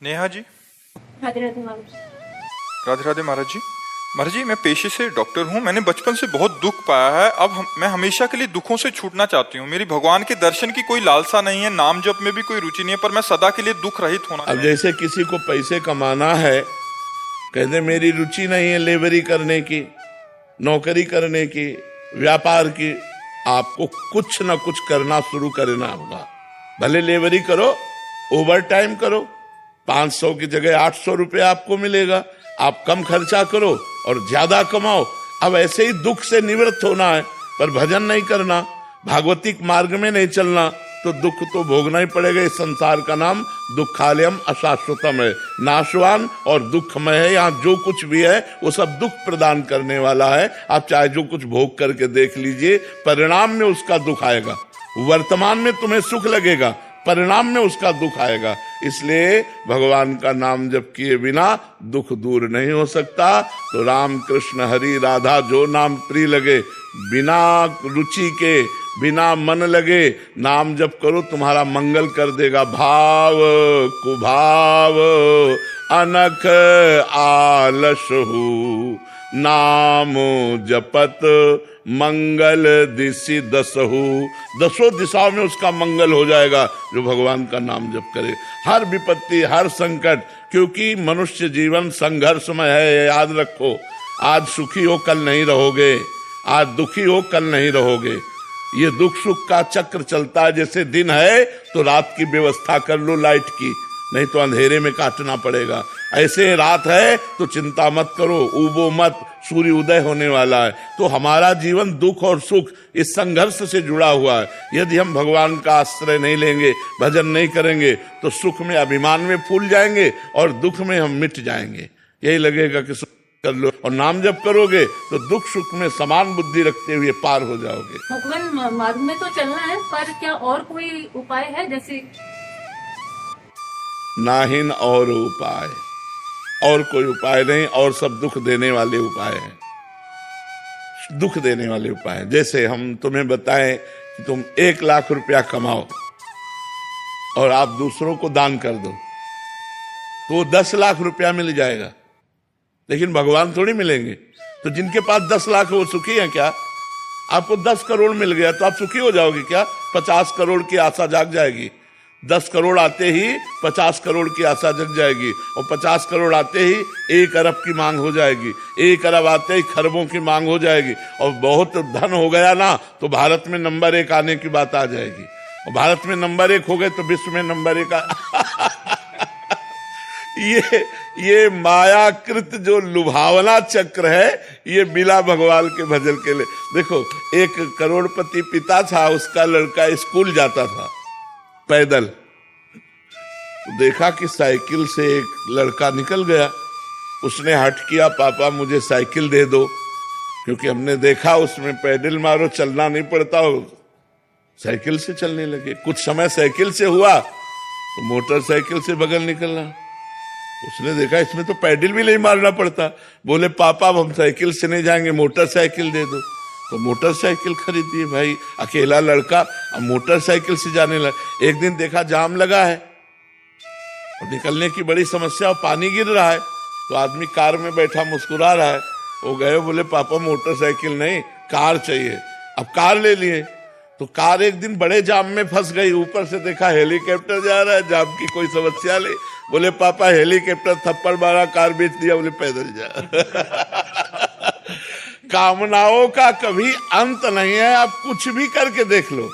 नेहा जी। राधे राधे महाराज। राधे राधे महाराज जी। महाराज जी, मैं पेशे से डॉक्टर हूँ। मैंने बचपन से बहुत दुख पाया है। अब मैं हमेशा के लिए दुखों से छूटना चाहती हूँ। मेरी भगवान के दर्शन की कोई लालसा नहीं है, नाम जप में भी कोई रुचि नहीं है, पर मैं सदा के लिए दुख रहित होना अब चाहती जैसे किसी को पैसे कमाना है, कहते मेरी रुचि नहीं है लेबरी करने की, नौकरी करने की, व्यापार की। आपको कुछ ना कुछ करना शुरू करना होगा। भले लेबरी करो, ओवर टाइम करो, 500 की जगह 800 रुपये आपको मिलेगा। आप कम खर्चा करो और ज्यादा कमाओ। अब ऐसे ही दुख से निवृत्त होना है, पर भजन नहीं करना, भागवतिक मार्ग में नहीं चलना, तो दुख तो भोगना ही पड़ेगा। इस संसार का नाम दुखालयम अशाश्वतम है, नाशवान और दुखमय है। यहाँ जो कुछ भी है वो सब दुख प्रदान करने वाला है। आप चाहे जो कुछ भोग करके देख लीजिए, परिणाम में उसका दुख आएगा। वर्तमान में तुम्हें सुख लगेगा, परिणाम में उसका दुख आएगा। इसलिए भगवान का नाम जप किए बिना दुख दूर नहीं हो सकता। तो राम कृष्ण हरि राधा जो नाम प्रिय लगे, बिना रुचि के, बिना मन लगे नाम जप करो, तुम्हारा मंगल कर देगा। भाव कुभाव अनख आलसहु, नाम जपत मंगल दिशि दसहु। दसों दिशाओं में उसका मंगल हो जाएगा जो भगवान का नाम जप करे। हर विपत्ति, हर संकट, क्योंकि मनुष्य जीवन संघर्षमय है, याद रखो। आज सुखी हो कल नहीं रहोगे, आज दुखी हो कल नहीं रहोगे। ये दुख सुख का चक्र चलता है। जैसे दिन है तो रात की व्यवस्था कर लो लाइट की, नहीं तो अंधेरे में काटना पड़ेगा। ऐसे रात है तो चिंता मत करो, उबो मत, सूर्य उदय होने वाला है। तो हमारा जीवन दुख और सुख इस संघर्ष से जुड़ा हुआ है। यदि हम भगवान का आश्रय नहीं लेंगे, भजन नहीं करेंगे, तो सुख में अभिमान में फूल जाएंगे और दुख में हम मिट जाएंगे। यही लगेगा कि सुख कर लो, और नाम जप करोगे तो दुख सुख में समान बुद्धि रखते हुए पार हो जाओगे। भगवान मार्ग में तो चलना है, पर क्या और कोई उपाय है? जैसे नाहिन और उपाय, और कोई उपाय नहीं। और सब दुख देने वाले उपाय हैं, दुख देने वाले उपाय हैं। जैसे हम तुम्हें बताएं कि तुम 1 लाख रुपया कमाओ और आप दूसरों को दान कर दो, तो 10 लाख रुपया मिल जाएगा। लेकिन भगवान थोड़ी मिलेंगे। तो जिनके पास 10 लाख है वो सुखी है क्या? आपको 10 करोड़ मिल गया तो आप सुखी हो जाओगे क्या? 50 करोड़ की आशा जाग जाएगी। 10 करोड़ आते ही 50 करोड़ की आशा जग जाएगी, और 50 करोड़ आते ही 1 अरब की मांग हो जाएगी, 1 अरब आते ही खरबों की मांग हो जाएगी। और बहुत धन हो गया ना तो भारत में नंबर 1 आने की बात आ जाएगी। और भारत में नंबर 1 हो गए तो विश्व में नंबर 1 ये मायाकृत जो लुभावना चक्र है, ये बिना भगवान के भजन के लिए। देखो, एक करोड़पति पिता था, उसका लड़का स्कूल जाता था पैदल। तो देखा कि साइकिल से एक लड़का निकल गया। उसने हट किया, पापा मुझे साइकिल दे दो, क्योंकि हमने देखा उसमें पैडल मारो चलना नहीं पड़ता हो। साइकिल से चलने लगे। कुछ समय साइकिल से हुआ तो मोटरसाइकिल से बगल निकलना। उसने देखा इसमें तो पैडल भी नहीं मारना पड़ता। बोले पापा अब हम साइकिल से नहीं जाएंगे, मोटरसाइकिल दे दो। तो मोटरसाइकिल खरीदी भाई। अकेला लड़का अब मोटरसाइकिल से जाने लगा। एक दिन देखा जाम लगा है और निकलने की बड़ी समस्या, और पानी गिर रहा है। तो आदमी कार में बैठा मुस्कुरा रहा है। वो गए, बोले पापा मोटरसाइकिल नहीं, कार चाहिए। अब कार ले लिए। तो कार एक दिन बड़े जाम में फंस गई। ऊपर से देखा हेलीकॉप्टर जा रहा है, जाम की कोई समस्या नहीं। बोले पापा हेलीकॉप्टर थप्पड़ मारा, कार बेच दिया। बोले पैदल जा। कामनाओं का कभी अंत नहीं है। आप कुछ भी करके देख लो,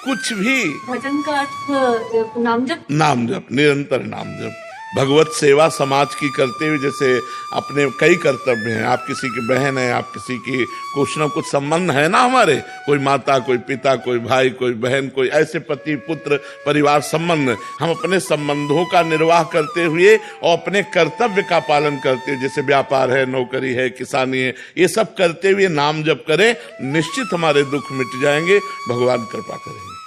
कुछ भी। भजन का अर्थ नाम जप, नाम जप, निरंतर नाम जप। भगवत सेवा समाज की करते हुए, जैसे अपने कई कर्तव्य हैं। आप किसी की बहन है, आप किसी की कुछ ना कुछ संबंध है ना हमारे, कोई माता, कोई पिता, कोई भाई, कोई बहन, कोई ऐसे पति पुत्र परिवार संबंध। हम अपने संबंधों का निर्वाह करते हुए और अपने कर्तव्य का पालन करते हुए, जैसे व्यापार है, नौकरी है, किसानी है, ये सब करते हुए नाम जप करें, निश्चित हमारे दुख मिट जाएंगे। भगवान कृपा करेंगे।